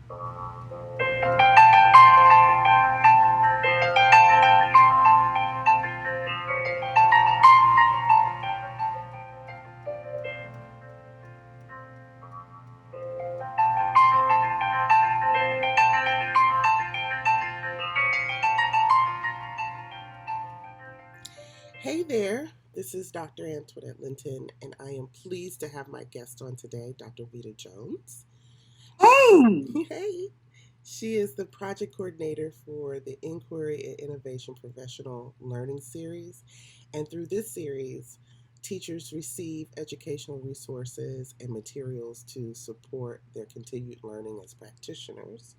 Hey there, this is Dr. Antoinette Linton, and I am pleased to have my guest on today, Dr. Vita Jones. Hey, Hey, she is the project coordinator for the Inquiry and Innovation Professional Learning Series, and through this series, teachers receive educational resources and materials to support their continued learning as practitioners.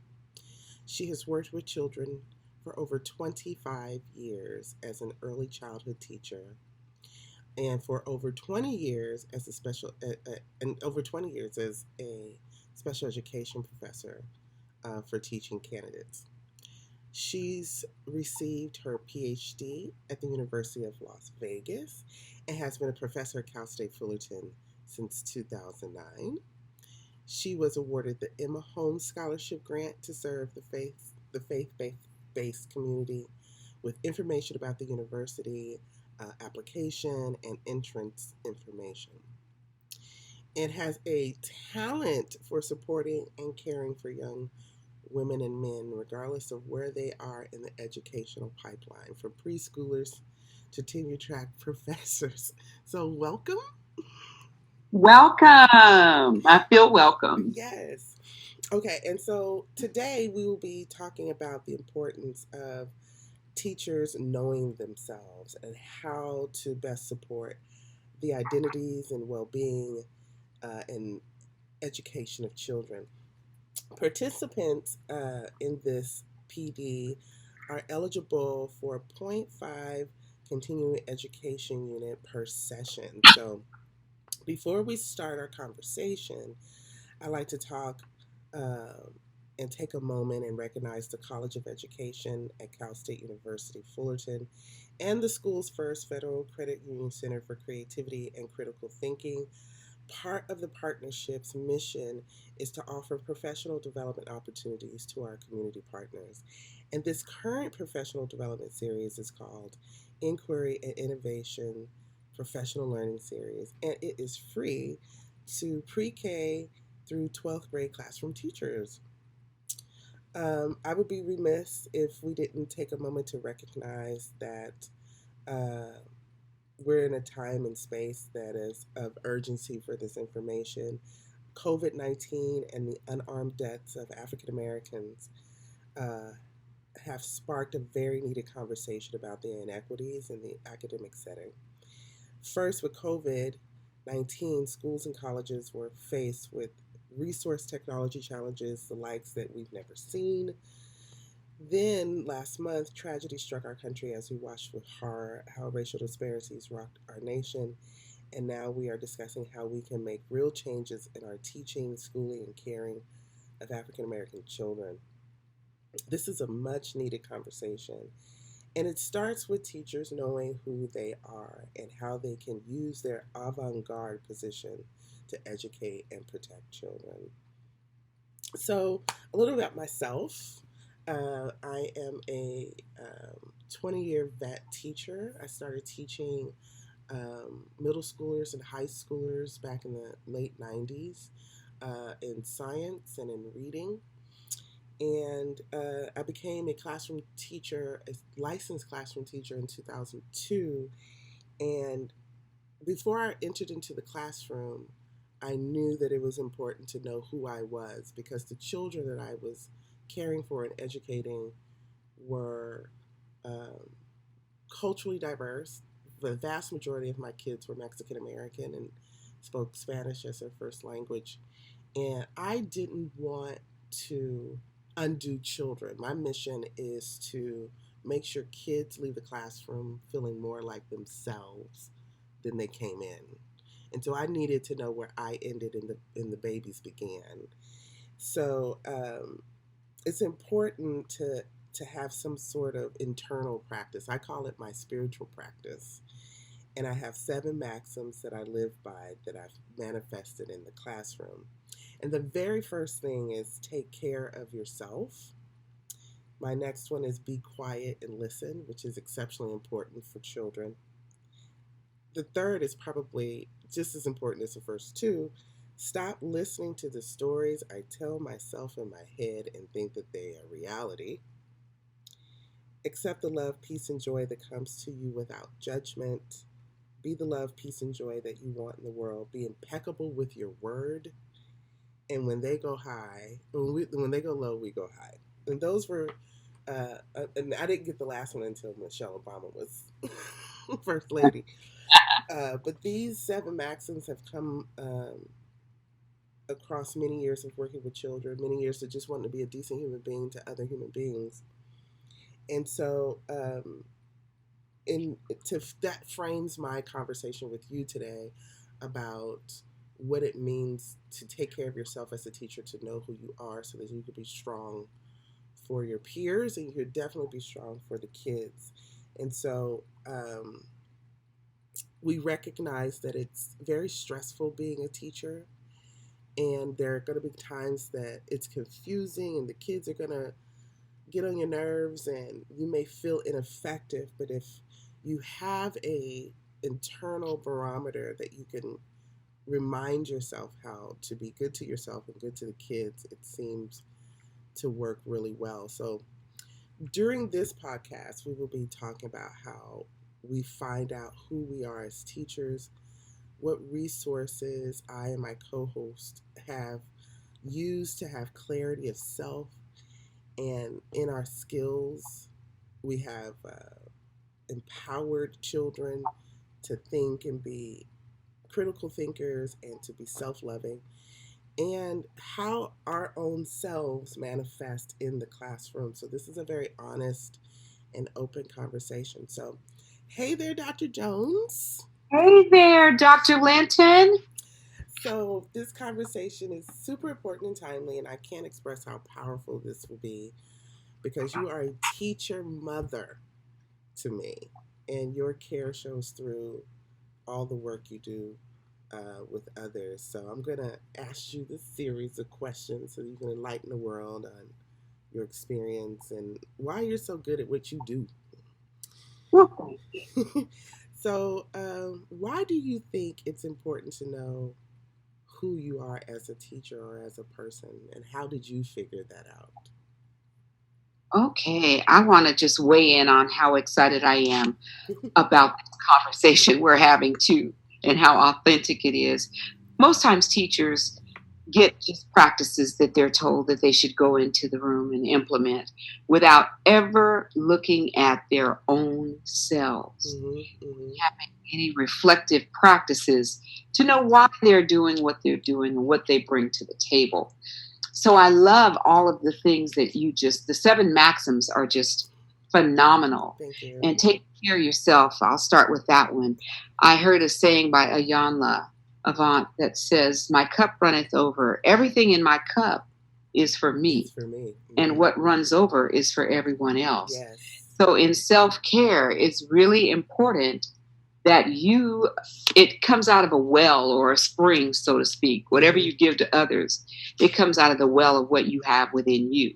She has worked with children for over 25 years as an early childhood teacher and for over 20 years as a and over 20 years as a special education professor for teaching candidates. She's received her PhD at the University of Las Vegas and has been a professor at Cal State Fullerton since 2009. She was awarded the Emma Holmes Scholarship Grant to serve the faith-based community with information about the university, application, and entrance information. It has a talent for supporting and caring for young women and men, regardless of where they are in the educational pipeline, from preschoolers to tenure track professors. So, welcome. welcome. I feel welcome. Yes. Okay, and so today we will be talking about the importance of teachers knowing themselves and how to best support the identities and well being and education of children. Participants in this PD are eligible for a point 0.5 continuing education unit per session. So, before we start our conversation, I like to talk um, and take a moment and recognize the College of Education at Cal State University Fullerton and the school's first Federal Credit Union Center for Creativity and Critical Thinking. Part of the partnership's mission is to offer professional development opportunities to our community partners. And this current professional development series is called Inquiry and Innovation Professional Learning Series, and it is free to pre K through 12th grade classroom teachers. I would be remiss if we didn't take a moment to recognize that uh, we're in a time and space that is of urgency for this information. COVID-19 and the unarmed deaths of African Americans uh, have sparked a very needed conversation about the inequities in the academic setting. First, with COVID 19, schools and colleges were faced with resource technology challenges, the likes that we've never seen. Then, last month, tragedy struck our country as we watched with horror how racial disparities rocked our nation. And now we are discussing how we can make real changes in our teaching, schooling, and caring of African American children. This is a much needed conversation. And it starts with teachers knowing who they are and how they can use their avant garde position to educate and protect children. So, a little about myself. I am a 20-year vet teacher. I started teaching middle schoolers and high schoolers back in the late 90s in science and in reading. And I became a classroom teacher, a licensed classroom teacher in 2002. And before I entered into the classroom, I knew that it was important to know who I was because the children that I was caring for and educating were um, culturally diverse. The vast majority of my kids were Mexican American and spoke Spanish as their first language. And I didn't want to undo children. My mission is to make sure kids leave the classroom feeling more like themselves than they came in. And so I needed to know where I ended and the babies began. So it's important to have some sort of internal practice. I call it my spiritual practice. And I have 7 maxims that I live by that I've manifested in the classroom. And the very first thing is take care of yourself. My next one is be quiet and listen, which is exceptionally important for children. The third is probably just as important as the first two. Stop listening to the stories I tell myself in my head and think that they are reality. Accept the love, peace, and joy that comes to you without judgment. Be the love, peace, and joy that you want in the world. Be impeccable with your word. And when they go high, when they go low, we go high. And those were, and I didn't get the last one until Michelle Obama was first lady. But these 7 maxims have come across many years of working with children, many years of just wanting to be a decent human being to other human beings. And so, that frames my conversation with you today about what it means to take care of yourself as a teacher, to know who you are so that you can be strong for your peers and you could definitely be strong for the kids. And so we recognize that it's very stressful being a teacher, and there are going to be times that it's confusing and the kids are going to get on your nerves and you may feel ineffective. But if you have a internal barometer that you can remind yourself how to be good to yourself and good to the kids, it seems to work really well. So during this podcast, we will be talking about how we find out who we are as teachers, what resources I and my co-host have used to have clarity of self, and in our skills, we have empowered children to think and be critical thinkers and to be self-loving, and how our own selves manifest in the classroom. So this is a very honest and open conversation. So, hey there, Dr. Jones. Hey there, Dr. Linton. So this conversation is super important and timely, and I can't express how powerful this will be because you are a teacher mother to me, and your care shows through all the work you do with others. So I'm going to ask you this series of questions so you can enlighten the world on your experience and why you're so good at what you do. So, why do you think it's important to know who you are as a teacher or as a person, and how did you figure that out? Okay, I want to just weigh in on how excited I am about this conversation we're having too, and how authentic it is. Most times, teachers get just practices that they're told that they should go into the room and implement without ever looking at their own selves, Mm-hmm. having any reflective practices to know why they're doing what they're doing and what they bring to the table. So I love all of the things that the 7 maxims are just phenomenal. Thank you. And take care of yourself. I'll start with that one. I heard a saying by Ayanla Avant that says, "My cup runneth over. Everything in my cup is for It's me, for me. and what runs over is for everyone else." Yes. So in self care, it's really important that it comes out of a well or a spring, so to speak. Whatever you give to others, it comes out of the well of what you have within you.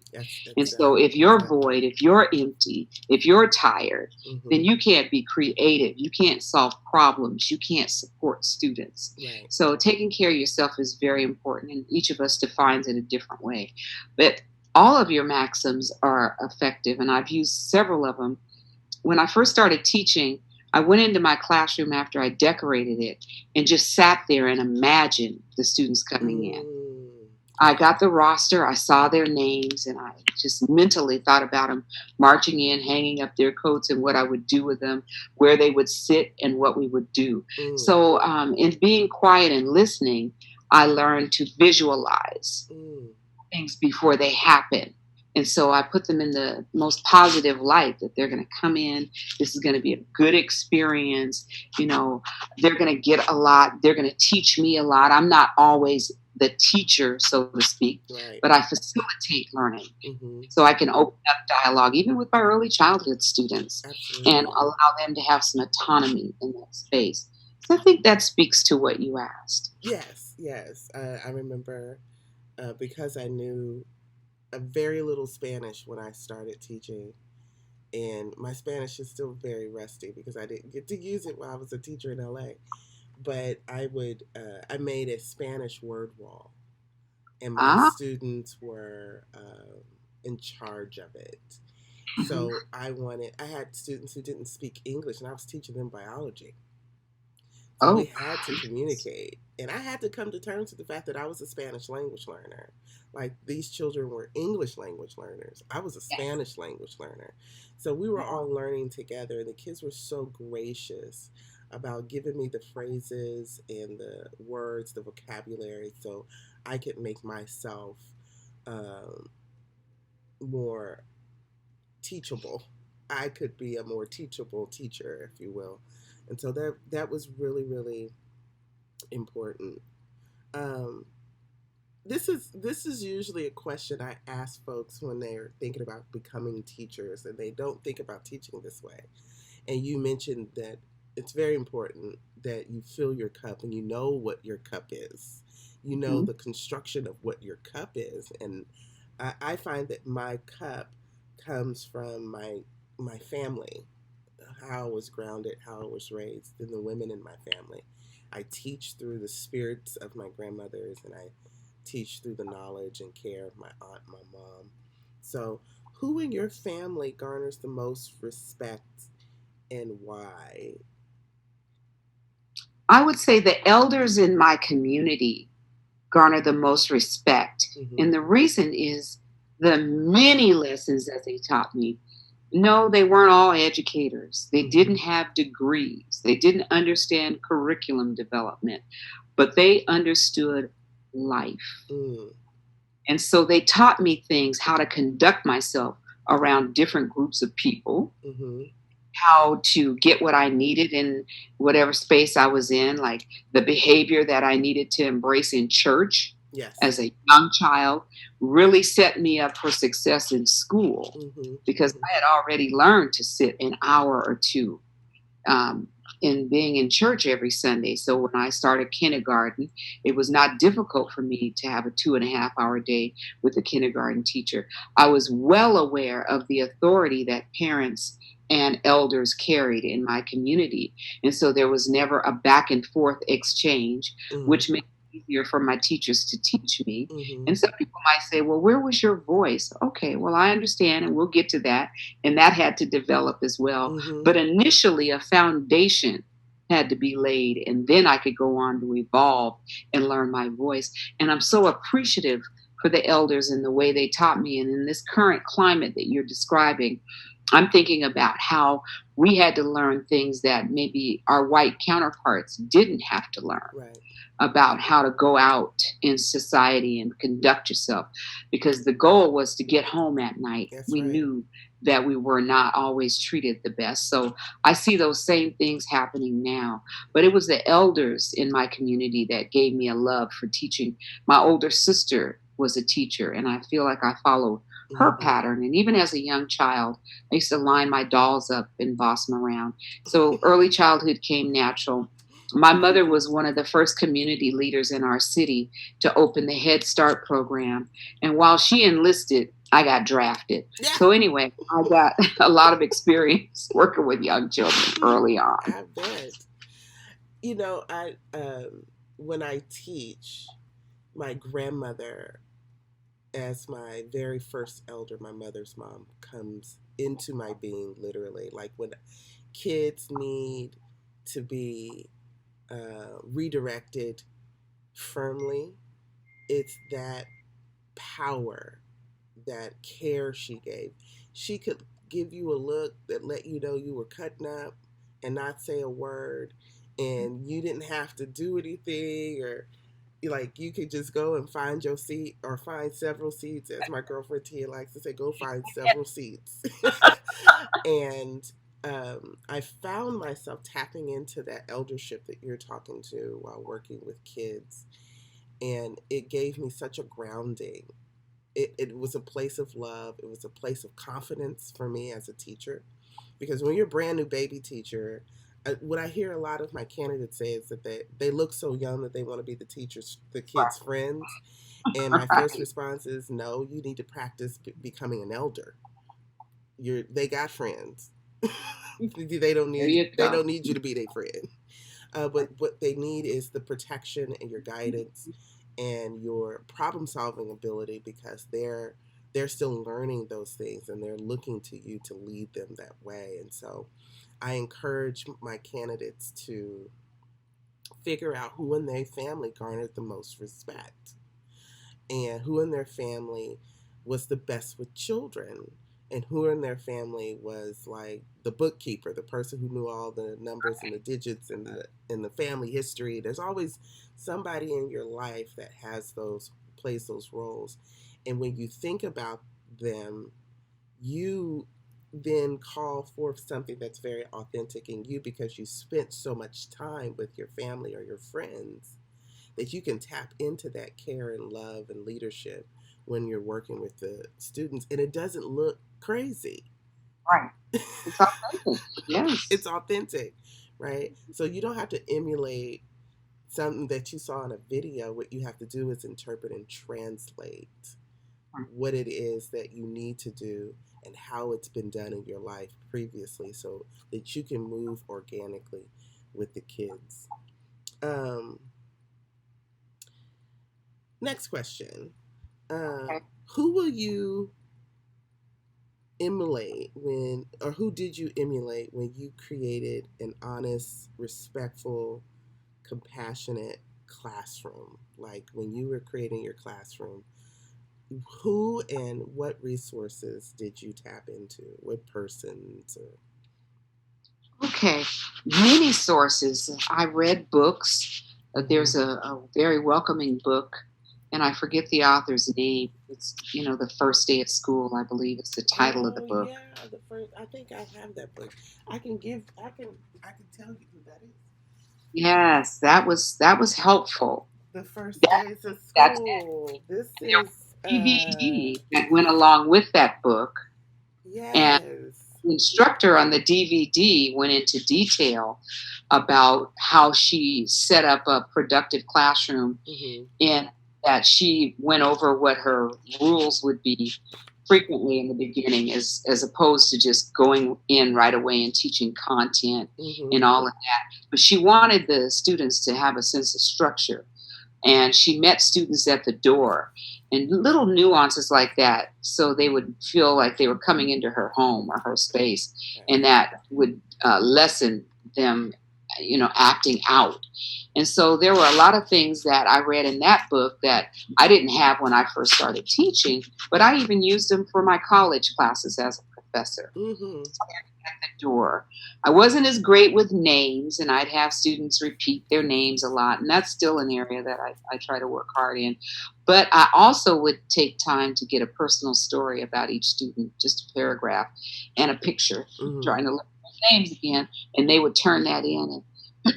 And so if you're void, if you're empty, if you're tired, then you can't be creative. You can't solve problems. You can't support students. Right. So taking care of yourself is very important, and each of us defines it a different way. But all of your maxims are effective, and I've used several of them. When I first started teaching, I went into my classroom after I decorated it and just sat there and imagined the students coming in. I got the roster, I saw their names, and I just mentally thought about them marching in, hanging up their coats, and what I would do with them, where they would sit, and what we would do. So, in being quiet and listening, I learned to visualize things before they happen. And so I put them in the most positive light, that they're going to come in. This is going to be a good experience. They're going to get a lot. They're going to teach me a lot. I'm not always the teacher, so to speak, right, but I facilitate learning. So I can open up dialogue, even with my early childhood students. Absolutely. And allow them to have some autonomy in that space. So I think that speaks to what you asked. Yes. I remember because I knew a very little Spanish when I started teaching, and my Spanish is still very rusty because I didn't get to use it while I was a teacher in LA. But I made a Spanish word wall, and my Ah. students were in charge of it. Mhm. So I had students who didn't speak English, and I was teaching them biology. So we Oh, had to communicate. And I had to come to terms with the fact that I was a Spanish language learner. Like these children were English language learners. I was a yes. Spanish language learner. So we were all learning together, and the kids were so gracious about giving me the phrases and the words, the vocabulary, so I could make myself um, more teachable. I could be a more teachable teacher, if you will. And so that was really, really important. Um, this is usually a question I ask folks when they're thinking about becoming teachers and they don't think about teaching this way. And you mentioned that it's very important that you fill your cup and you know what your cup is. You know Mhm. the construction of what your cup is, and I find that my cup comes from my family, how I was grounded, how I was raised, and the women in my family. I teach through the spirits of my grandmothers, and I teach through the knowledge and care of my aunt, my mom. So, who in your family garners the most respect and why? I would say the elders in my community garner the most respect. Hmm. And the reason is the many lessons that they taught me. No, they weren't all educators. They Hmm. didn't have degrees. They didn't understand curriculum development, but they understood life. Mm. And so they taught me things, how to conduct myself around different groups of people, Hmm. how to get what I needed in whatever space I was in, like the behavior that I needed to embrace in church Yes. as a young child, really set me up for success in school Hmm. because Hmm. I had already learned to sit an hour or two um, in being in church every Sunday. So when I started kindergarten, it was not difficult for me to have a 2.5 hour day with a kindergarten teacher. I was well aware of the authority that parents and elders carried in my community. And so there was never a back and forth exchange, Hmm. which made it easier for my teachers to teach me. Hmm. And some people might say, well, where was your voice? Okay, well, I understand, and we'll get to that. And that had to develop as well, Hmm. but initially, a foundation had to be laid, and then I could go on to evolve and learn my voice. And I'm so appreciative for the elders and the way they taught me. And in this current climate that you're describing, I'm thinking about how we had to learn things that maybe our white counterparts didn't have to learn Right. about how to go out in society and conduct yourself because the goal was to get home at night. That's We right. knew that we were not always treated the best. So I see those same things happening now. But it was the elders in my community that gave me a love for teaching. My older sister was a teacher, and I feel like I followed her Hmm. pattern. And even as a young child, I used to line my dolls up and boss them around. So early childhood came natural. My mother was one of the first community leaders in our city to open the Head Start program. And while she enlisted, I got drafted. Yeah. So, anyway, I got a lot of experience working with young children early on. I bet. I when I teach, my grandmother, as my very first elder, my mother's mom, comes into my being literally. Like when kids need to be redirected firmly, it's that power, that care she gave. She could give you a look that let you know you were cutting up and not say a word, and you didn't have to do anything, or like you could just go and find your seat or find several seats, as my girlfriend Tia likes to say, go find several seats. And I found myself tapping into that eldership that you're talking to while working with kids, and it gave me such a grounding. It was a place of love. It was a place of confidence for me as a teacher, because when you're a brand new baby teacher, what I hear a lot of my candidates say is that they look so young that they want to be the teachers, the kids' friends. And my first Right. response is, no, you need to practice becoming an elder. They got friends. they don't There need you they go. don't need you to be their friend. But what they need is the protection and your guidance and your problem solving ability, because they're still learning those things and they're looking to you to lead them that way. And so I encourage my candidates to figure out who in their family garnered the most respect and who in their family was the best with children, and who in their family was like the bookkeeper, the person who knew all the numbers and the digits and the family history. There's always somebody in your life that has those plays those roles. And when you think about them, you then call forth something that's very authentic in you, because you spent so much time with your family or your friends that you can tap into that care and love and leadership when you're working with the students, and it doesn't look crazy. Right. It's authentic. It's Yes. authentic, right? So you don't have to emulate something that you saw in a video. What you have to do is interpret and translate what it is that you need to do and how it's been done in your life previously, so that you can move organically with the kids. um, Next question. uh, Okay. who will you emulate when, or who did you emulate when you created an honest, respectful, compassionate classroom? Like when you were creating your classroom, who and what resources did you tap into? What persons? Or... Okay. Many sources. I read books. Mm-hmm. There's a very welcoming book, and I forget the author's name. It's, The First Day of School, I believe it's the title of the Oh book. yeah, the first. I think I have that book. I can tell you who that is. Yes, that was helpful. The first That, days of that's it. school. This And there was is a DVD that went along with that book, and yes. the instructor on the DVD went into detail about how she set up a productive classroom, Mm-hmm. and that she went over what her rules would be frequently in the beginning, as opposed to just going in right away and teaching content Mm-hmm. and all of that. But she wanted the students to have a sense of structure, and she met students at the door, and little nuances like that, so they would feel like they were coming into her home or her space, Right. and that would lessen them, acting out. And so there were a lot of things that I read in that book that I didn't have when I first started teaching, but I even used them for my college classes as a professor Mm-hmm. at the door. I wasn't as great with names, and I'd have students repeat their names a lot, and that's still an area that I try to work hard in. But I also would take time to get a personal story about each student, just a paragraph and a picture, Mm-hmm. trying to learn their names again, and they would turn that in.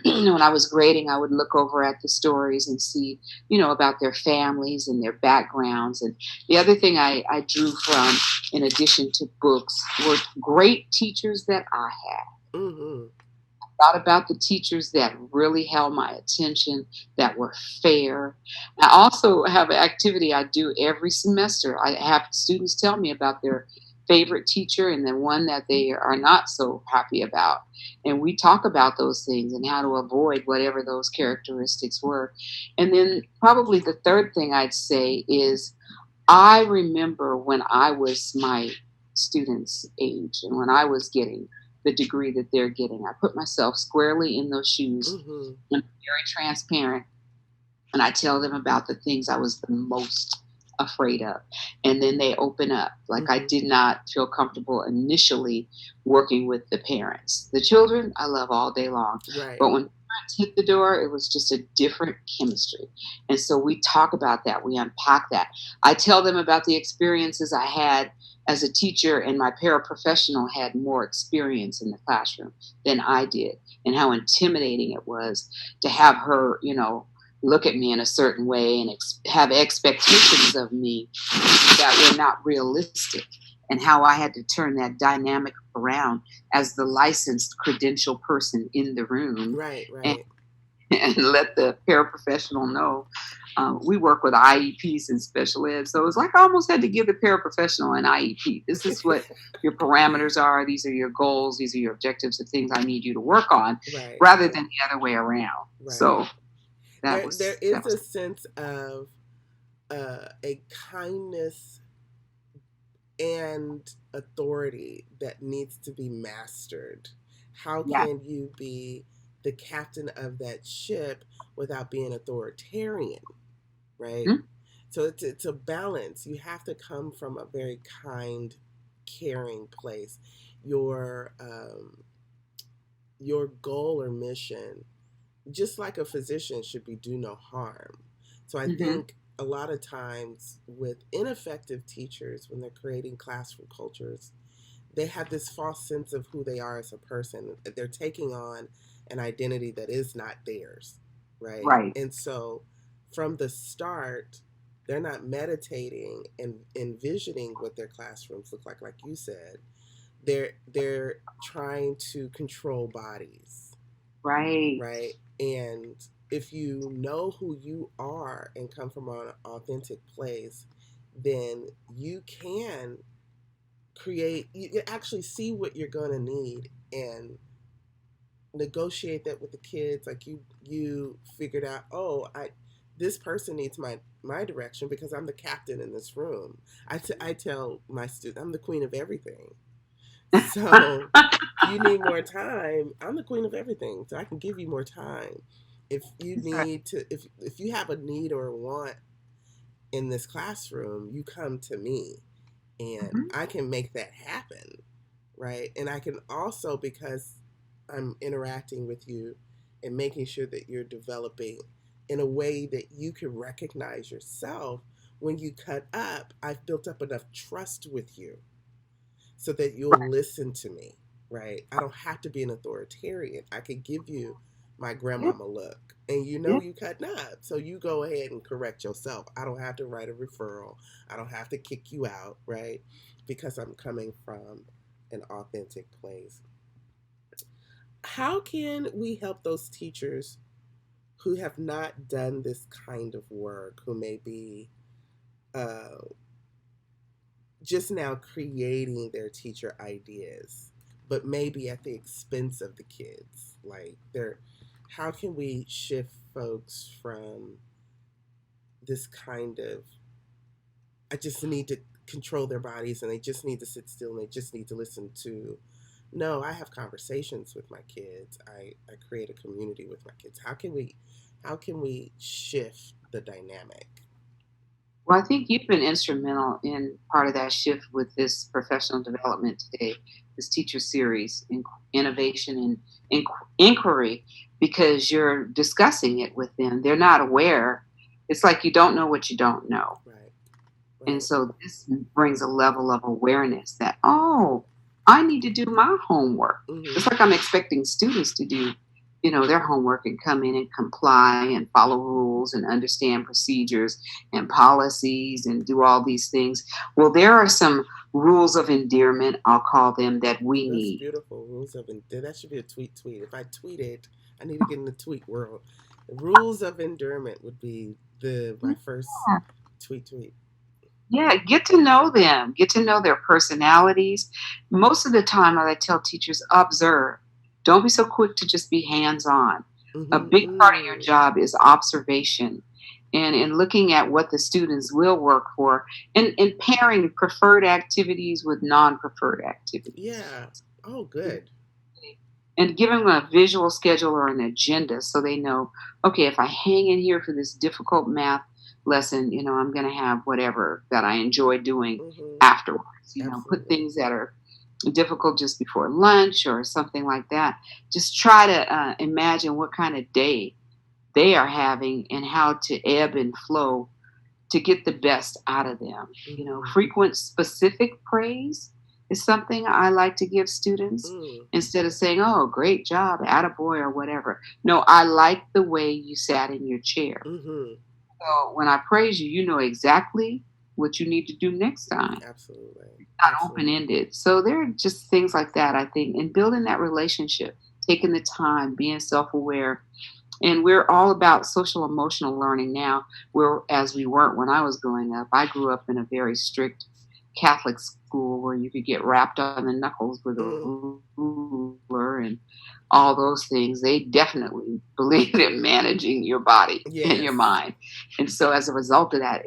And when I was grading, I would look over at the stories and see, about their families and their backgrounds. And the other thing I drew from, in addition to books, were great teachers that I had. Mm-hmm. Thought about the teachers that really held my attention, that were fair. I also have an activity I do every semester. I have students tell me about their favorite teacher and the one that they are not so happy about. And we talk about those things and how to avoid whatever those characteristics were. And then, probably the third thing I'd say is, I remember when I was my students' age and when I was getting the degree that they're getting. I put myself squarely in those shoes. Mm-hmm. I'm very transparent, and I tell them about the things I was the most afraid of. And then they open up. Like, I Mm-hmm. did not feel comfortable initially working with the parents. The children, I love all day long. Right. But when parents hit the door, it was just a different chemistry. And so we talk about that, we unpack that. I tell them about the experiences I had as a teacher, and my paraprofessional had more experience in the classroom than I did, and how intimidating it was to have her, look at me in a certain way and have expectations of me that were not realistic, and how I had to turn that dynamic around as the licensed credential person in the room, Right. and, Right. and let the paraprofessional know We work with IEPs and special ed. So it's like I almost had to give the paraprofessional an IEP. This is what your parameters are. These are your goals. These are your objectives, the things I need you to work on, Right. rather than the other way around. Right. So There that is was a sense of a kindness and authority that needs to be mastered. How yeah. can you be the captain of that ship without being authoritarian, right? Mhm. So it's a balance. You have to come from a very kind, caring place. Your your goal or mission, just like a physician, should be do no harm. So I Mhm. think a lot of times with ineffective teachers, when they're creating classroom cultures, they have this false sense of who they are as a person. They're taking on an identity that is not theirs, right? Right. And so from the start, they're not meditating and envisioning what their classrooms look like you said. They're trying to control bodies, Right. right? And if you know who you are and come from an authentic place, then you can create, you actually see what you're going to need and negotiate that with the kids. Like you figured out, oh, I this person needs my direction because I'm the captain in this room. I tell my students I'm the queen of everything. So if you need more time, I'm the queen of everything. So I can give you more time. If you need to, if you have a need or a want in this classroom, you come to me and Mhm. I can make that happen, right? And I can also, because I'm interacting with you and making sure that you're developing in a way that you can recognize yourself when you cut up, I've built up enough trust with you so that you'll listen to me, right? I don't have to be an authoritarian. I could give you my Yeah. grandmama look and you know Yeah. you cutting up. So you go ahead and correct yourself. I don't have to write a referral. I don't have to kick you out, right? Because I'm coming from an authentic place. How can we help those teachers who have not done this kind of work, who may be uh, just now creating their teacher ideas, but maybe at the expense of the kids? Like, they're, how can we shift folks from this kind of, I just need to control their bodies and they just need to sit still and they just need to listen to, no, I have conversations with my kids. I create a community with my kids. How can we shift the dynamic? Well, I think you've been instrumental in part of that shift with this professional development today, this teacher series, innovation and inquiry, because you're discussing it with them. They're not aware. It's like you don't know what you don't know. Right, And right. so this brings a level of awareness that, oh, I need to do my homework. It's Mm-hmm. like I'm expecting students to do, their homework and come in and comply and follow rules and understand procedures and policies and do all these things. Well, there are some rules of endearment, I'll call them, that we That's need. beautiful. Rules of that should be a tweet. If I tweet it, I need to get in the tweet world. Rules of endearment would be the my first Yeah. tweet. Yeah, get to know them, get to know their personalities. Most of the time, I tell teachers, observe. Don't be so quick to just be hands on. A Mm-hmm. big part of your Mm. job is observation and in looking at what the students will work for and pairing preferred activities with non preferred activities. Yeah. Oh, good. And give them a visual schedule or an agenda so they know, okay, if I hang in here for this difficult math lesson, I'm going to have whatever that I enjoy doing Mm-hmm. afterwards. Put Absolutely. things that are difficult just before lunch or something like that. Just try to imagine what kind of day they are having and how to ebb and flow to get the best out of them. Mm-hmm. Frequent specific praise is something I like to give students Mm. instead of saying, oh, great job, attaboy, or whatever. No, I like the way you sat in your chair. Mm-hmm. So when I praise you, you know exactly what you need to do next time. Absolutely. Not open Absolutely. ended. So there are just things like that, I think, and building that relationship, taking the time, being self aware, And we're all about social emotional learning now, whereas we weren't when I was growing up. I grew up in a very strict Catholic school where you could get rapped on the knuckles with a Mm, ruler and all those things. They definitely believed in managing your body and your yes. mind. And so as a result of that,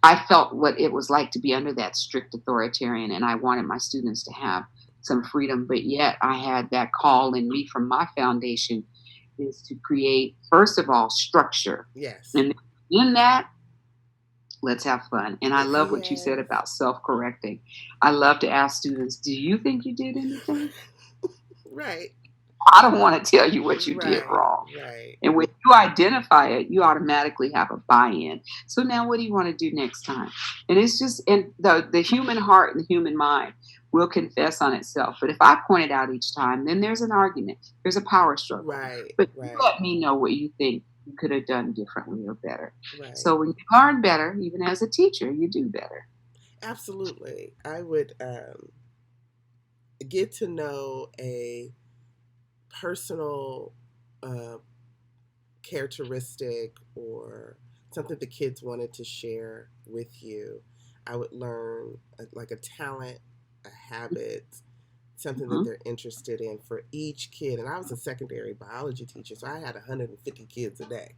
I felt what it was like to be under that strict authoritarian, and I wanted my students to have some freedom. But yet I had that call in me from my foundation is to create, first of all, structure. Yes. And in that, let's have fun. And I love what you said Yes. about self correcting. I love to ask students, do you think you did anything? Right. I don't want to tell you what you did Right. wrong. Right. And when you identify it, you automatically have a buy in. So now what do you want to do next time? And it's just, and the human heart and the human mind will confess on itself. But if I point it out each time, then there's an argument, there's a power struggle. Right. But you Right. let me know what you think you could have done differently or better. Right. So when you learn better, even as a teacher, you do better. Absolutely. I would get to know a personal uh, characteristic or something the kids wanted to share with you. I would learn like a talent, a habit, something that Hmm. they're interested in for each kid. And I was a secondary biology teacher, so I had 150 kids a day.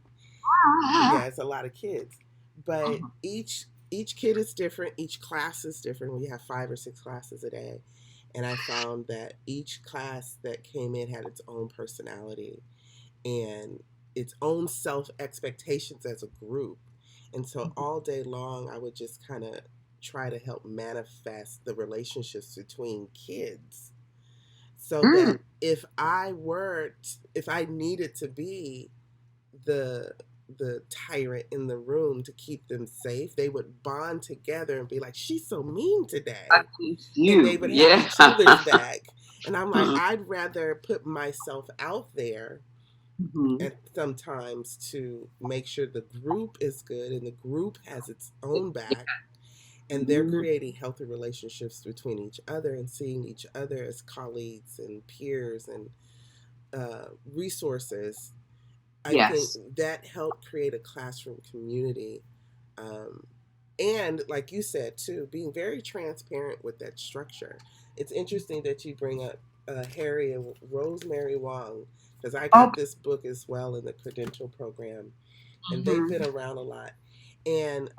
Yeah, it's a lot of kids, but each kid is different. Each class is different. We have 5 or 6 classes a day, and I found that each class that came in had its own personality and its own self expectations as a group. And so all day long, I would just kind of try to help manifest the relationships between kids so Mm, that if I needed to be the the tyrant in the room to keep them safe, they would bond together and be like, she's so mean I today. teach And they you. would have Yeah. each other's back. And I'm like, Mhm. I'd rather put myself out there Mhm. and sometimes to make sure the group is good and the group has its own back and they're Mhm. creating healthy relationships between each other and seeing each other as colleagues and peers and resources. I think Yes. that helped create a classroom community. Um, and like you said too, being very transparent with that structure. It's interesting that you bring up Harry and Rosemary Wong because I Oh. got this book as well in the credential program, and they've been Mhm. around a lot. And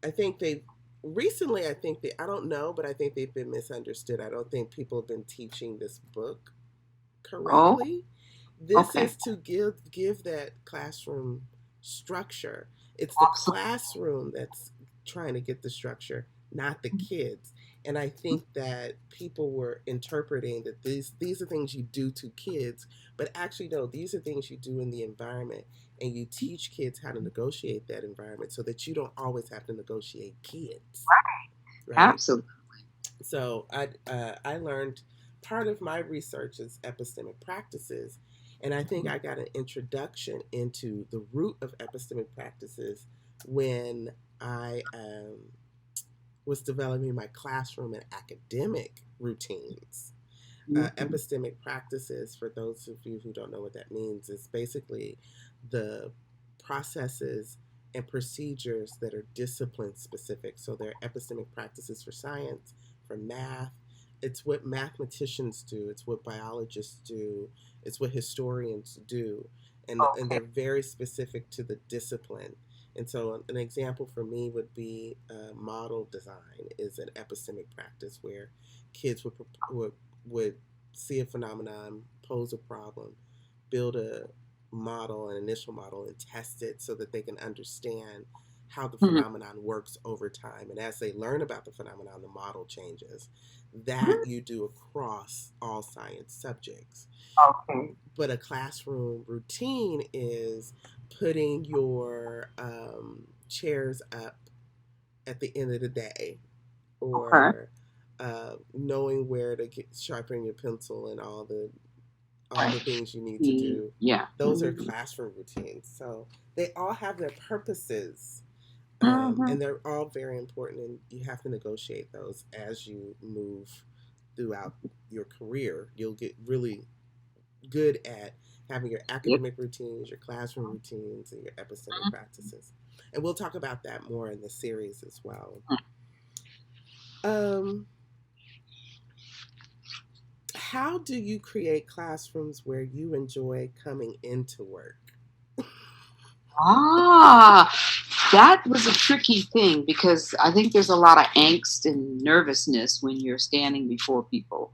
I think they recently, I think they, I don't know, but I think they've been misunderstood. I don't think people have been teaching this book Oh. correctly. This Okay. is to give that classroom structure. It's the Absolutely. classroom that's trying to get the structure, not the kids. And I think that people were interpreting that these are things you do to kids, but actually no, these are things you do in the environment, and you teach kids how to negotiate that environment so that you don't always have to negotiate kids, right? Absolutely. So I learned part of my research is epistemic practices, and I think I got an introduction into the root of epistemic practices when I was developing my classroom and academic routines. Mhm. Epistemic practices, for those of you who don't know what that means, is basically the processes and procedures that are discipline specific. So there are epistemic practices for science, for math. It's what mathematicians do, it's what biologists do, it's what historians do. And Okay. they're very specific to the discipline. And so an example for me would be model design is an epistemic practice where kids would see a phenomenon, pose a problem, build a model, an initial model, and test it so that they can understand how the Mhm. phenomenon works over time. And as they learn about the phenomenon, the model changes. That you do across all science subjects. Okay. But a classroom routine is putting your chairs up at the end of the day, Okay. or knowing where to sharpen your pencil and all the things you need to do. Yeah. Those are Mhm. classroom routines. So they all have their purposes, Mhm. and they're all very important. And you have to negotiate those as you move throughout your career. You'll get really good at having your Yep. academic routines, your classroom routines, and your epicenter practices. And we'll talk about that more in the series as well. Um, how do you create classrooms where you enjoy coming into work? Ah, that was a tricky thing because I think there's a lot of angst and nervousness when you're standing before people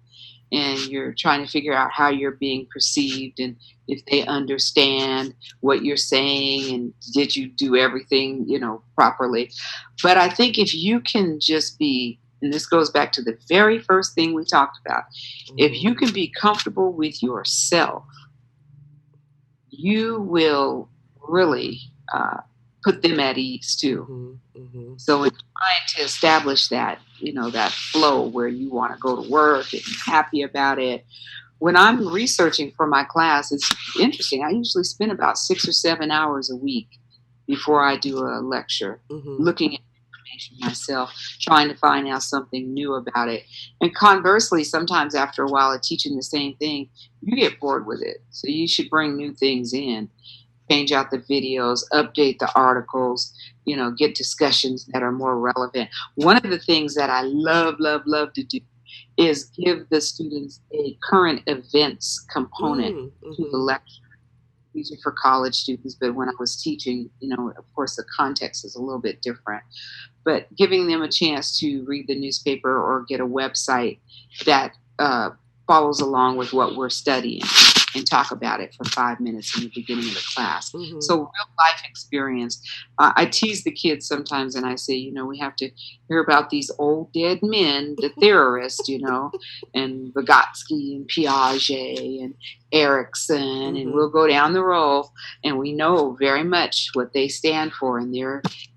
and you're trying to figure out how you're being perceived and if they understand what you're saying and did you do everything, properly. But I think if you can just be, and this goes back to the very first thing we talked about, if Mm-hmm. you can be comfortable with yourself, you will really uh, put them at ease too. Mm-hmm. Mm-hmm. So it's trying to establish that, that flow where you want to go to work and you're happy about it. When I'm researching for my class, it's interesting. I usually spend about 6 or 7 hours a week before I do a lecture, Mm-hmm. looking at information myself, trying to find out something new about it. And conversely, sometimes after a while of teaching the same thing, you get bored with it. So you should bring new things in, change out the videos, update the articles, get discussions that are more relevant. One of the things that I love, love, love to do is give the students a current events component to the Mm-hmm. lecture. These are for college students, but when I was teaching, of course, the context is a little bit different. But giving them a chance to read the newspaper or get a website that follows along with what we're studying and talk about it for 5 minutes in the beginning of the class. Mm-hmm. So, real life experience. I tease the kids sometimes and I say, we have to hear about these old dead men, the theorists, and Vygotsky and Piaget and Erickson, and Mm-hmm. we'll go down the row and we know very much what they stand for and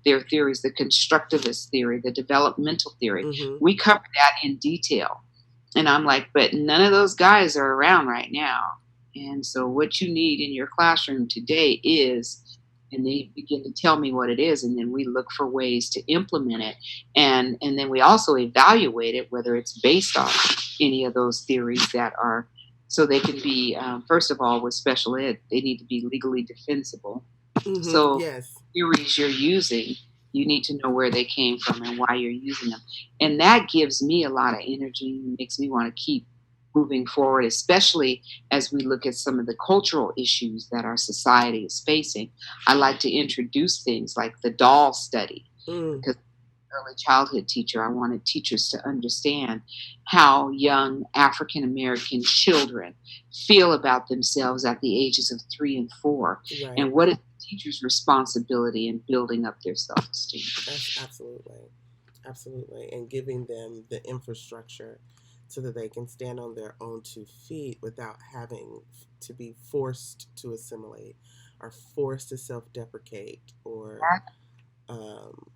their theories, the constructivist theory, the developmental theory. Mm-hmm. We cover that in detail. And I'm like, but none of those guys are around right now. And so what you need in your classroom today is, and they begin to tell me what it is, and then we look for ways to implement it. And then we also evaluate it, whether it's based on any of those theories that are, so they can be, first of all, with special ed, they need to be legally defensible. Mm-hmm. So Yes. theories you're using, you need to know where they came from and why you're using them. And that gives me a lot of energy and makes me want to keep moving forward, especially as we look at some of the cultural issues that our society is facing. I like to introduce things like the doll study Mm. because early childhood teacher, I wanted teachers to understand how young African American children feel about themselves at the ages of 3 and 4, Right. and what is the teacher's responsibility in building up their self esteem. Absolutely. Absolutely. And giving them the infrastructure so that they can stand on their own 2 feet without having to be forced to assimilate or forced to self deprecate or um,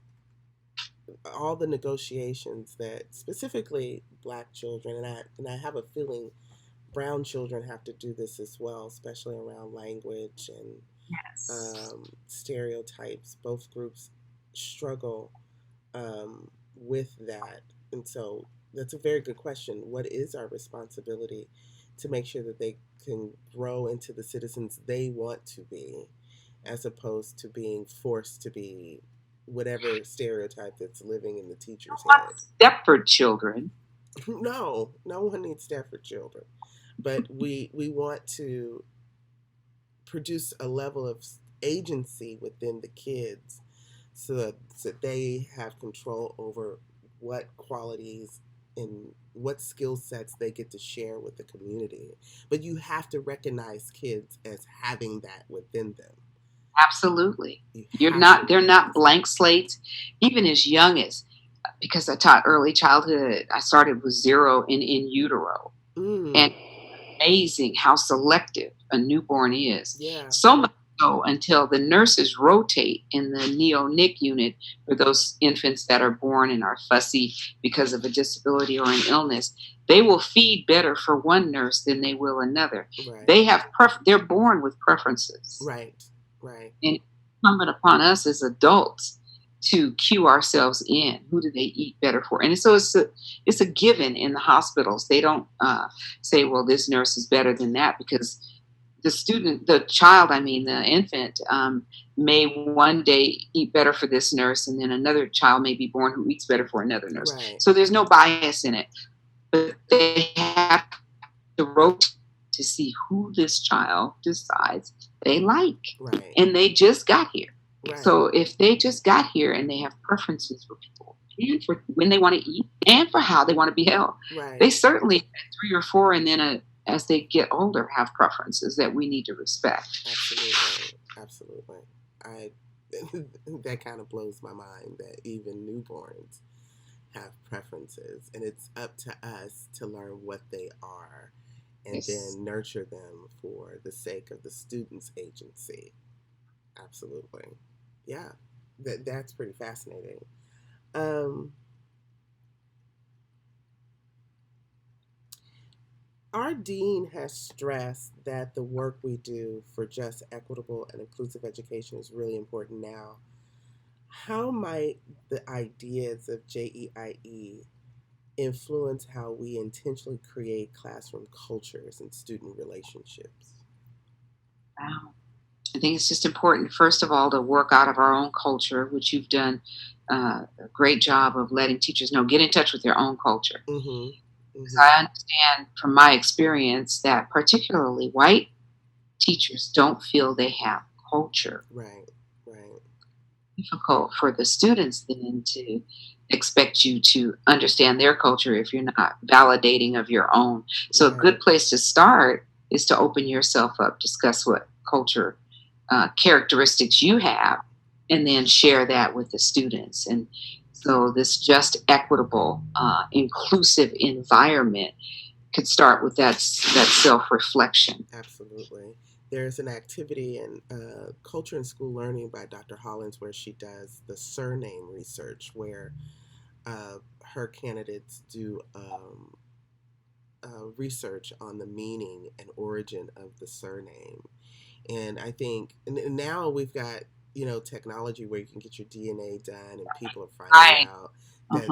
all the negotiations that specifically black children and I have a feeling brown children have to do this as well, especially around language and Yes. stereotypes. Both groups struggle with that. And so that's a very good question. What is our responsibility to make sure that they can grow into the citizens they want to be, as opposed to being forced to be whatever stereotype that's living in the teacher's head? Stepford children. No, no one needs Stafford children, but we want to produce a level of agency within the kids so that they have control over what qualities and what skill sets they get to share with the community. But you have to recognize kids as having that within them. Absolutely. You You're have to not, they're not recognize it. blank slates, even as young as, because I taught early childhood, I started with 0 and in utero. And Mm, amazing how selective a newborn is. yeah. So much so until the nurses rotate in the neo-NIC unit for those infants that are born and are fussy because of a disability or an illness. They will feed better for one nurse than they will another. Right. They're born with preferences. Right. Right. And it's incumbent upon us as adults to cue ourselves in. Who do they eat better for? And so it's a given in the hospitals. They don't say, well, this nurse is better than that, because the child, I mean, the infant, may one day eat better for this nurse, and then another child may be born who eats better for another nurse. Right. So there's no bias in it, but they have to rotate to see who this child decides they like. Right. And they just got here. Right. So if they just got here and they have preferences for people and for when they want to eat and for how they want to be held, Right. they certainly at 3 or 4, and then as they get older, have preferences that we need to respect. Absolutely. Absolutely. That kind of blows my mind that even newborns have preferences, and it's up to us to learn what they are and Yes. then nurture them for the sake of the student's agency. Absolutely. Yeah. That's pretty fascinating. Our dean has stressed that the work we do for just equitable and inclusive education is really important now. How might the ideas of JEIE influence how we intentionally create classroom cultures and student relationships? Wow. I think it's just important, first of all, to work out of our own culture, which you've done a great job of letting teachers know. Get in touch with your own culture. Mm-hmm. Because Mm-hmm. I understand from my experience that particularly white teachers don't feel they have culture. Right, right. Difficult for the students then to expect you to understand their culture if you're not validating of your own. So a good place to start is to open yourself up, discuss what culture characteristics you have, and then share that with the students. And so this just equitable, inclusive environment could start with that self-reflection. Absolutely. There's an activity in Culture and School Learning by Dr. Hollins where she does the surname research, where her candidates do research on the meaning and origin of the surname. And I think now we've got, technology where you can get your DNA done, and people are finding out that,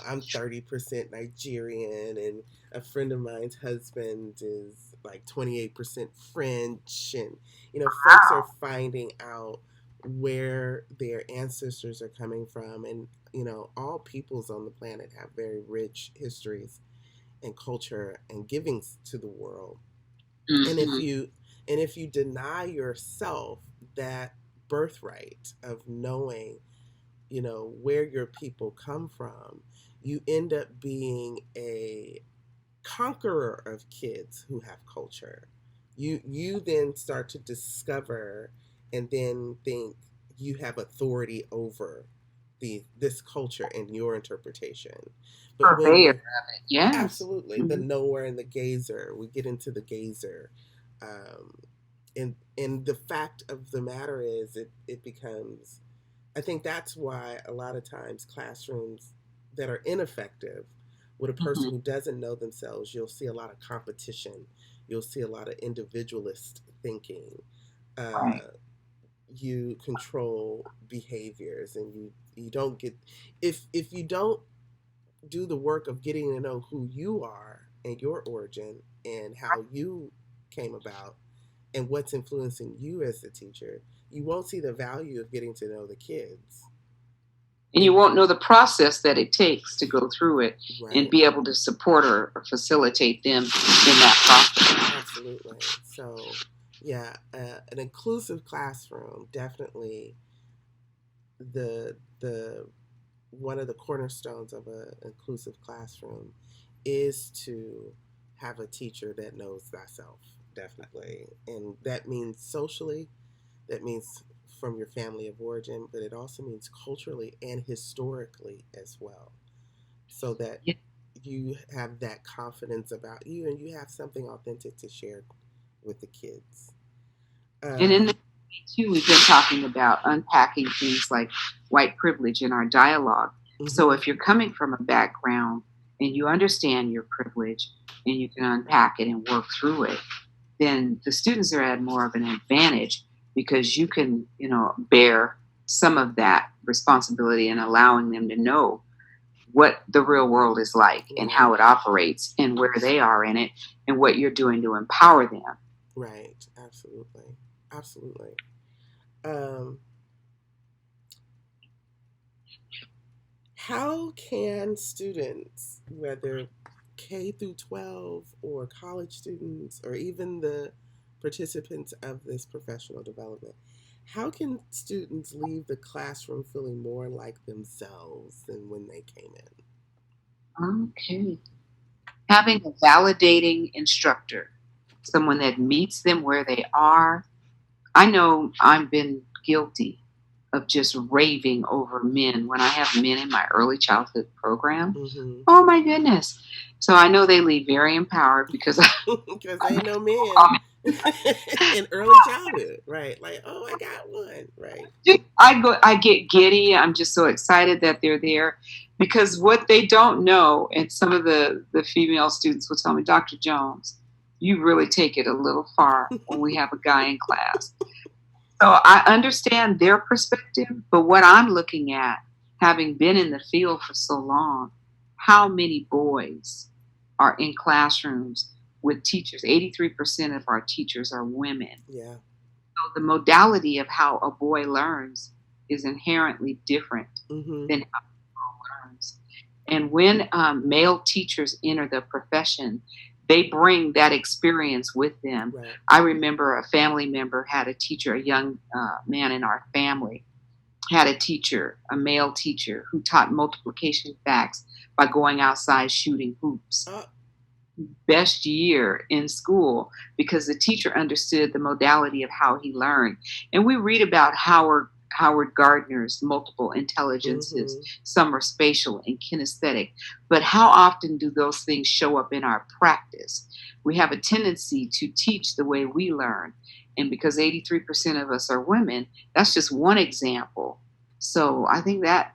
I'm 30% Nigerian, and a friend of mine's husband is like 28% French. And, folks are finding out where their ancestors are coming from. And, all peoples on the planet have very rich histories and culture and givings to the world. And if you deny yourself that birthright of knowing, where your people come from, you end up being a conqueror of kids who have culture. You then start to discover and then think you have authority over this culture and your interpretation. But yes, absolutely, the knower and the gazer, we get into the gazer. And the fact of the matter is, it becomes, I think that's why a lot of times classrooms that are ineffective with a person who doesn't know themselves, you'll see a lot of competition. You'll see a lot of individualist thinking. You control behaviors, and you don't get, if you don't do the work of getting to know who you are and your origin and how you came about and what's influencing you as the teacher, you won't see the value of getting to know the kids. And you won't know the process that it takes to go through it and be able to support or facilitate them in that process. Absolutely. So, yeah, an inclusive classroom, definitely the one of the cornerstones of an inclusive classroom is to have a teacher that knows thyself, definitely. And that means socially, that means from your family of origin, but it also means culturally and historically as well. So that you have that confidence about you and you have something authentic to share with the kids. And in the too, we've been talking about unpacking things like white privilege in our dialogue. So if you're coming from a background and you understand your privilege and you can unpack it and work through it, then the students are at more of an advantage because you can, bear some of that responsibility and allowing them to know what the real world is like and Right. how it operates and where they are in it and what you're doing to empower them. Right. Absolutely. Absolutely. Um, how can students, whether K through 12 or college students or even the participants of this professional development, how can students leave the classroom feeling more like themselves than when they came in? Okay. Having a validating instructor, someone that meets them where they are. I know I've been guilty of just raving over men when I have men in my early childhood program. Mm-hmm. Oh my goodness. So I know they leave very empowered because Because they know men in early childhood, right? Like, oh, I got one, right? I get giddy. I'm just so excited that they're there because what they don't know, and some of the female students will tell me, Dr. Jones, you really take it a little far when we have a guy in class. So I understand their perspective, but what I'm looking at, having been in the field for so long, how many boys are in classrooms with teachers? 83% of our teachers are women. Yeah. So the modality of how a boy learns is inherently different Mm-hmm. than how a girl learns. And when male teachers enter the profession, they bring that experience with them. Right. I remember a family member had a teacher, a young man in our family, had a teacher, a male teacher, who taught multiplication facts by going outside shooting hoops. Uh, Best year in school because the teacher understood the modality of how he learned. And we read about Howard Gardner's multiple intelligences. mm-hmm. Some are spatial and kinesthetic. But how often do those things show up in our practice? We have a tendency to teach the way we learn. And because 83% of us are women, that's just one example. So I think that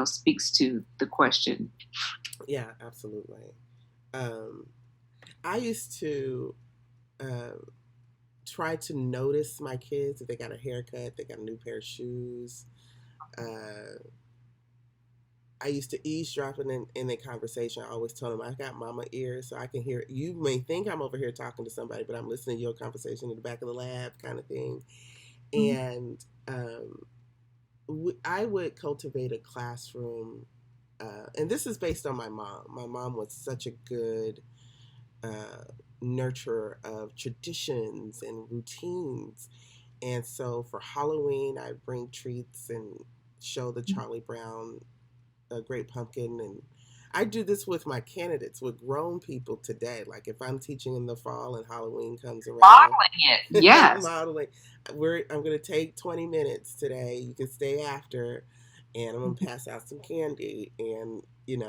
speaks to the question. Yeah, absolutely. Um, I used to um, try to notice my kids if they got a haircut, they got a new pair of shoes. Uh, I used to eavesdrop in a conversation. I always tell them I got mama ears, so I can hear. You may think I'm over here talking to somebody, but I'm listening to your conversation in the back of the lab, kind of thing. And I would cultivate a classroom, and this is based on my mom. My mom was such a good uh, nurturer of traditions and routines. And so for Halloween, I bring treats and show the Charlie Brown Great Pumpkin. And I do this with my candidates, with grown people today. Like if I'm teaching in the fall and Halloween comes around, Modeling it, yes. modeling, I'm going to take 20 minutes today. You can stay after, and I'm going to pass out some candy. And, You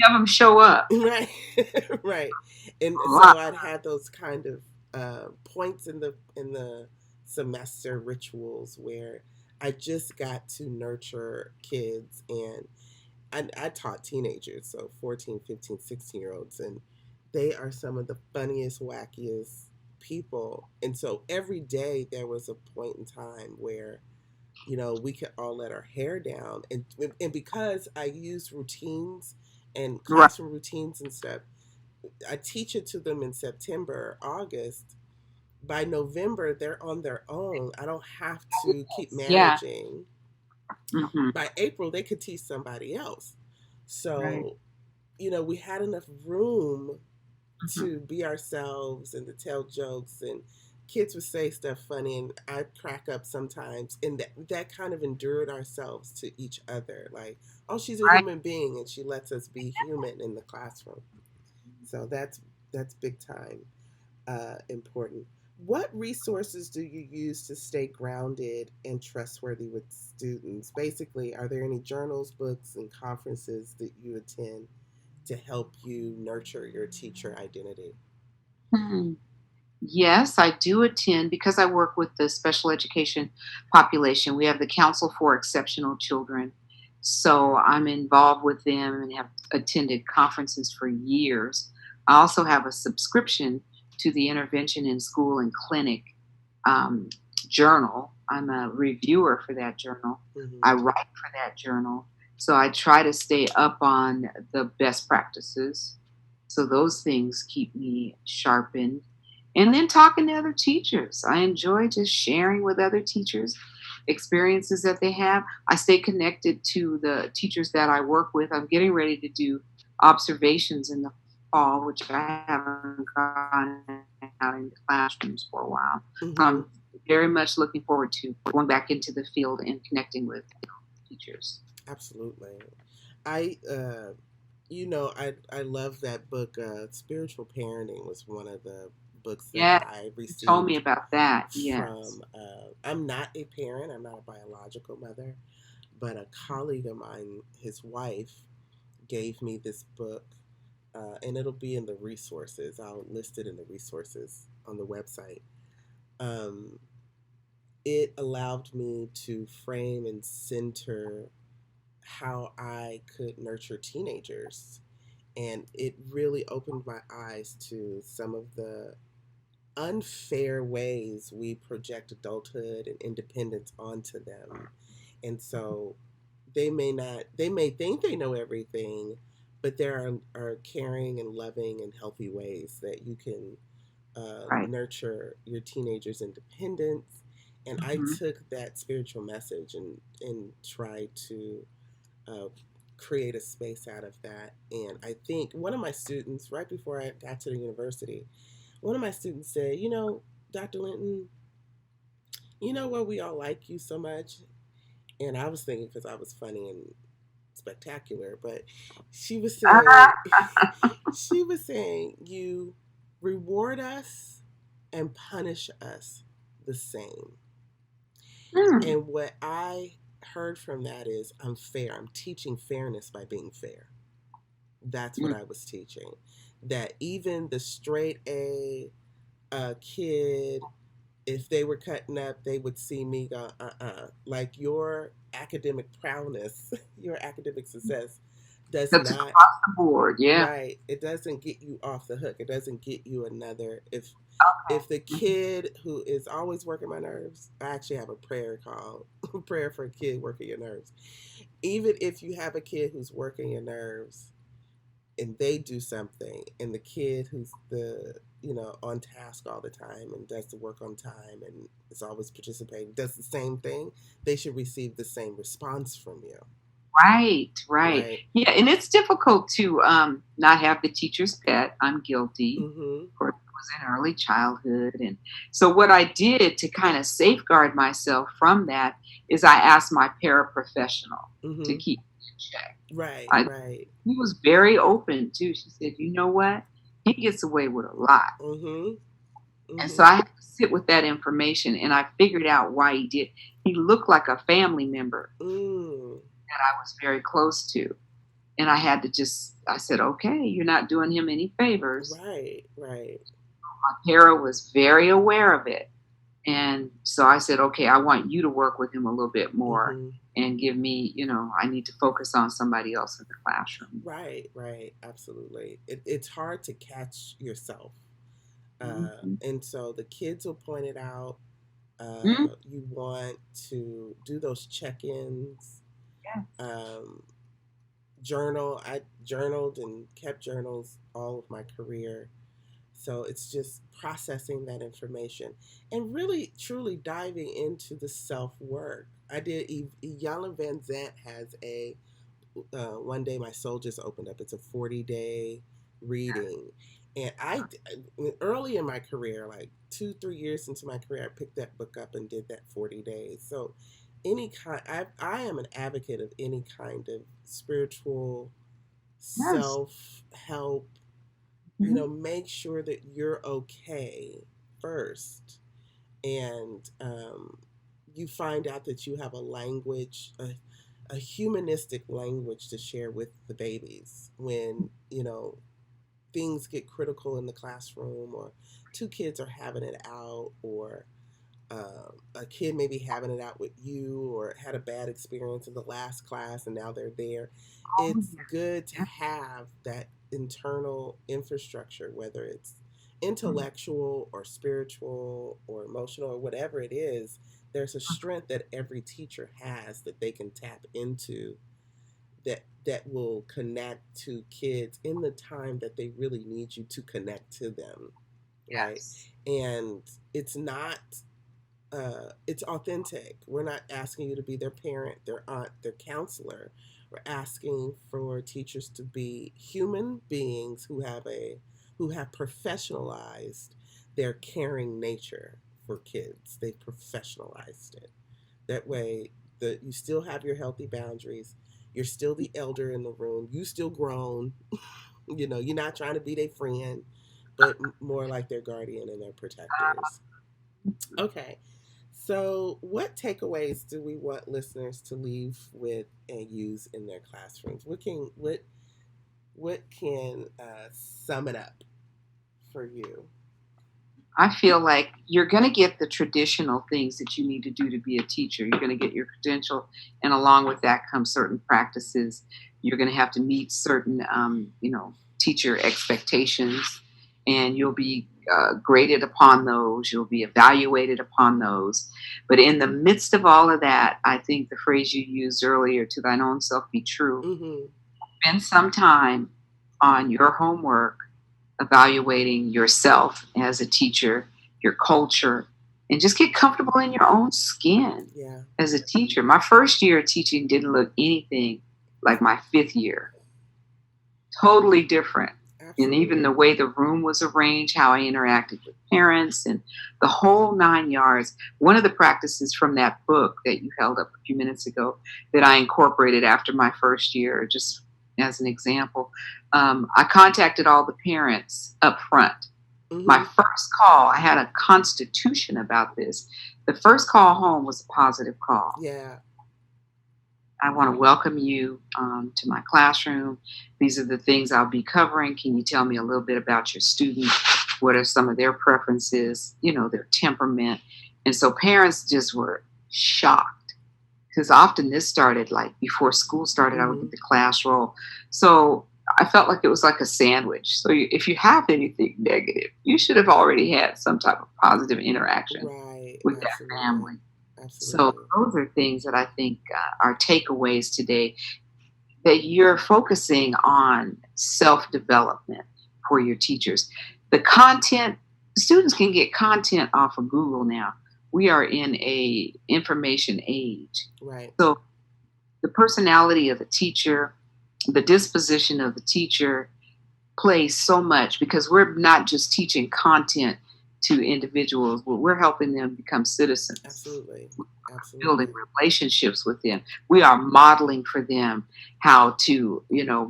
have them show up. right, right. And so Wow. I'd had those kind of points in the semester rituals where I just got to nurture kids, and I taught teenagers, so 14, 15, 16-year-olds, and they are some of the funniest, wackiest people. And so every day there was a point in time where we could all let our hair down. And because I use routines and Right. classroom routines and stuff, I teach it to them in September, August. By November, they're on their own. I don't have to keep Yeah. managing. Hmm. By April, they could teach somebody else. Right. So, we had enough room Hmm. to be ourselves and to tell jokes, and kids would say stuff funny, and I crack up sometimes, and that kind of endured ourselves to each other, like, oh, she's a Right. human being and she lets us be human in the classroom. So that's big time important. What resources do you use to stay grounded and trustworthy with students? Basically, are there any journals, books, and conferences that you attend to help you nurture your teacher identity? Hmm. Yes, I do attend because I work with the special education population. We have the Council for Exceptional Children. So I'm involved with them and have attended conferences for years. I also have a subscription to the Intervention in School and Clinic um, journal. I'm a reviewer for that journal. Mm-hmm. I write for that journal. So I try to stay up on the best practices. So those things keep me sharpened. And then talking to other teachers. I enjoy just sharing with other teachers experiences that they have. I stay connected to the teachers that I work with. I'm getting ready to do observations in the fall, which I haven't gone out into classrooms for a while. Mm-hmm. I'm very much looking forward to going back into the field and connecting with teachers. Absolutely. I I love that book. Spiritual Parenting was one of the books that Yeah, I you told me received about that. Yes. from. I'm not a parent. I'm not a biological mother, but a colleague of mine, his wife, gave me this book, and it'll be in the resources. I'll list it in the resources on the website. Um, it allowed me to frame and center how I could nurture teenagers. And it really opened my eyes to some of the unfair ways we project adulthood and independence onto them. And so they may think they know everything, but there are caring and loving and healthy ways that you can Right. nurture your teenagers' independence. And I Hmm. took that spiritual message and tried to uh, create a space out of that. And I think one of my students, right before I got to the university, one of my students said, Dr. Linton, you know what, we all like you so much. And I was thinking because I was funny and spectacular, but she was saying, she was saying, you reward us and punish us the same. Hmm. And what I heard from that is I'm fair. I'm teaching fairness by being fair. That's what Hmm. I was teaching. That even the straight A kid, if they were cutting up, they would see me go, like your academic prowess, your academic success does That's not, across the board. Yeah. right, it doesn't get you off the hook. It doesn't get you another. If the Okay. Mhm. kid who is always working my nerves, I actually have a prayer called prayer for a kid working your nerves. Even if you have a kid who's working your nerves, and they do something, and the kid who's the on task all the time and does the work on time and is always participating does the same thing, they should receive the same response from you. Right, right. Right. Yeah, and it's difficult to not have the teacher's pet. I'm guilty. Mm-hmm. Of course, it was in early childhood, and so what I did to kind of safeguard myself from that is I asked my paraprofessional to Mm-hmm. keep me in check. Right, I, right. he was very open too. She said, "You know what? He gets away with a lot." Mm-hmm. And so Mm-hmm. I had to sit with that information, and I figured out why he did. He looked like a family member Mm. that I was very close to. And I had to just, I said, okay, you're not doing him any favors. Right, right. My para was very aware of it. And so I said, okay, I want you to work with him a little bit more Mm-hmm. and give me, I need to focus on somebody else in the classroom. Right, right. Absolutely. It's hard to catch yourself. Hmm. And so the kids will point it out. Hmm. You want to do those check-ins. Yeah. Um, journal. I journaled and kept journals all of my career. So it's just processing that information and really truly diving into the self work. I did. Jalen Van Zant has a one day my soul just opened up. It's a 40-day reading. And early in my career, like 2, 3 years into my career, I picked that book up and did that 40 days. So I am an advocate of any kind of spiritual Yes. self help. Hmm. Make sure that you're okay first. And you find out that you have a language, a humanistic language to share with the babies when things get critical in the classroom, or two kids are having it out, or a kid may be having it out with you or had a bad experience in the last class and now they're there. Oh, It's yeah. good to Yeah. have that internal infrastructure, whether it's Mhm. intellectual or spiritual or emotional or whatever it is, there's a strength that every teacher has that they can tap into, that will connect to kids in the time that they really need you to connect to them, right? Yes. And it's not it's authentic. We're not asking you to be their parent, their aunt, their counselor. We're asking for teachers to be human beings who have professionalized their caring nature for kids. They've professionalized it. That way, you still have your healthy boundaries. You're still the elder in the room. You still grown. You're not trying to be their friend, but more like their guardian and their protectors. Okay. So, what takeaways do we want listeners to leave with and use in their classrooms? What can sum it up for you? I feel like you're going to get the traditional things that you need to do to be a teacher. You're going to get your credential, and along with that comes certain practices. You're going to have to meet certain, teacher expectations, and you'll be graded upon those. You'll be evaluated upon those. But in the midst of all of that, I think the phrase you used earlier, "To thine own self be true," Mm-hmm. spend some time on your homework, evaluating yourself as a teacher, your culture, and just get comfortable in your own skin Yeah, as a teacher. My first year of teaching didn't look anything like my fifth year. Totally different. And even the absolutely. way the room was arranged, how I interacted with parents, and the whole nine yards. One of the practices from that book that you held up a few minutes ago that I incorporated after my first year, just as an example, I contacted all the parents up front. My Mm-hmm. first call, I had a constitution about this. The first call home was a positive call. Yeah. I want to welcome you to my classroom. These are the things I'll be covering. Can you tell me a little bit about your student? What are some of their preferences, their temperament? And so parents just were shocked because often this started like before school started, I would Mm-hmm. get the class roll. So I felt like it was like a sandwich. So if you have anything negative, you should have already had some type of positive interaction Right. with that Absolutely. family. So Absolutely. those are things that I think are takeaways today, that you're focusing on self development for your teachers. The content, students can get content off of Google now. We are in a information age. Right. So the personality of the teacher, the disposition of the teacher plays so much because we're not just teaching content to individuals, but we're helping them become citizens, Absolutely. building Absolutely. relationships with them. We are modeling for them how to,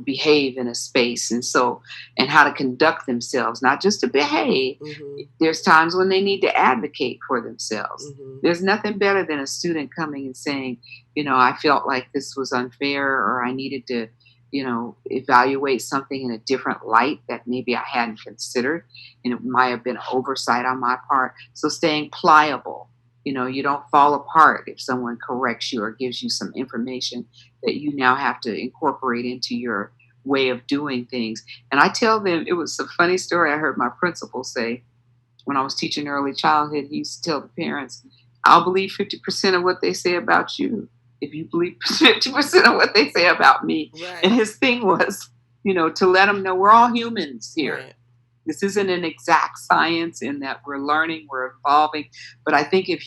behave in a space, and how to conduct themselves, not just to behave. Mm-hmm. There's times when they need to advocate for themselves. Mm-hmm. There's nothing better than a student coming and saying, I felt like this was unfair, or I needed to, evaluate something in a different light that maybe I hadn't considered, and it might have been oversight on my part. So staying pliable, you don't fall apart if someone corrects you or gives you some information that you now have to incorporate into your way of doing things. And I tell them, it was a funny story I heard my principal say when I was teaching early childhood. He used to tell the parents, "I'll believe 50% of what they say about you if you believe 50% of what they say about me." And Right. his thing was, to let them know we're all humans here. Right. This isn't an exact science in that we're learning, we're evolving. But I think if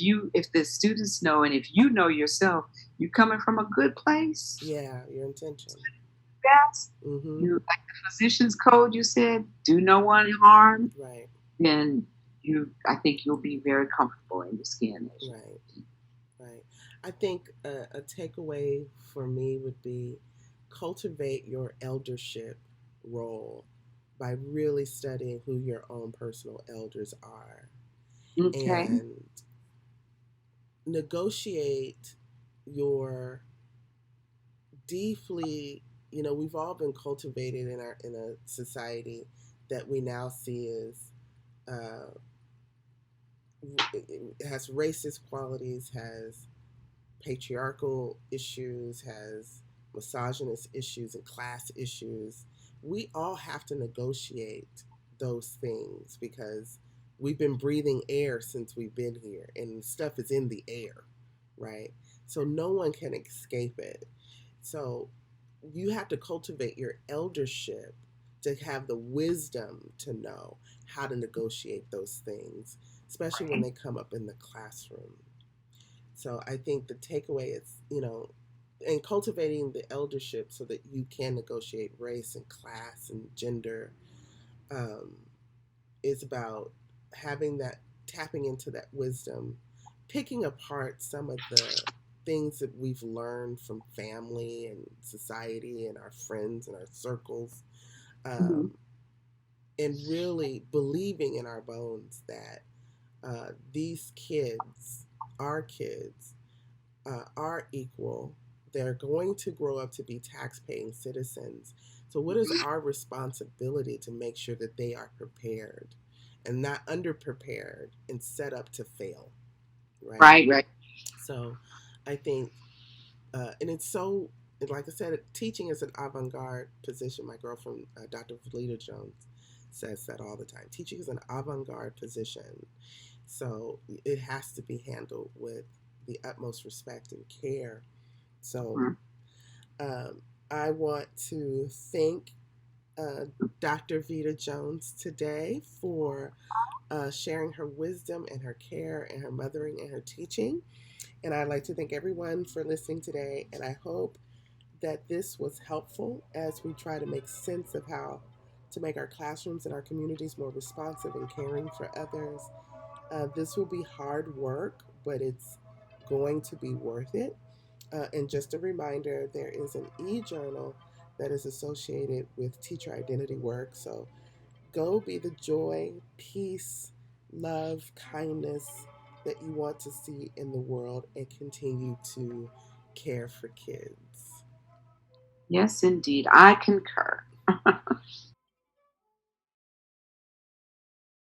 the students know, and if you know yourself, you're coming from a good place, Yeah. Your intention. best, Mm-hmm. you like the physician's code you said, do no one harm, Right. then I think you'll be very comfortable in your skin as you Right. Right. I think a takeaway for me would be cultivate your eldership role by really studying who your own personal elders are okay. and negotiate your deeply, we've all been cultivated in a society that we now see as uh, it has racist qualities, has patriarchal issues, has misogynist issues, and class issues. We all have to negotiate those things because we've been breathing air since we've been here, and stuff is in the air, right? So no one can escape it. So you have to cultivate your eldership to have the wisdom to know how to negotiate those things, especially when Right. they come up in the classroom. So I think the takeaway is, and cultivating the eldership so that you can negotiate race and class and gender, um, is about having that, tapping into that wisdom, picking apart some of the things that we've learned from family and society and our friends and our circles, Mhm. um, and really believing in our bones that these kids, our kids, are equal. They're going to grow up to be tax-paying citizens. So, what is our responsibility to make sure that they are prepared and not underprepared and set up to fail, right? Right, right. So, I think, and it's so, like I said, teaching is an avant-garde position. My girlfriend, Dr. Vita Jones, says that all the time. Teaching is an avant-garde position, so it has to be handled with the utmost respect and care. So Mhm. um, I want to thank uh, Dr. Vita Jones today for sharing her wisdom and her care and her mothering and her teaching. And I'd like to thank everyone for listening today. And I hope that this was helpful as we try to make sense of how to make our classrooms and our communities more responsive and caring for others. This will be hard work, but it's going to be worth it. And just a reminder, there is an e-journal that is associated with teacher identity work. So go be the joy, peace, love, kindness that you want to see in the world and continue to care for kids. Yes, indeed. I concur.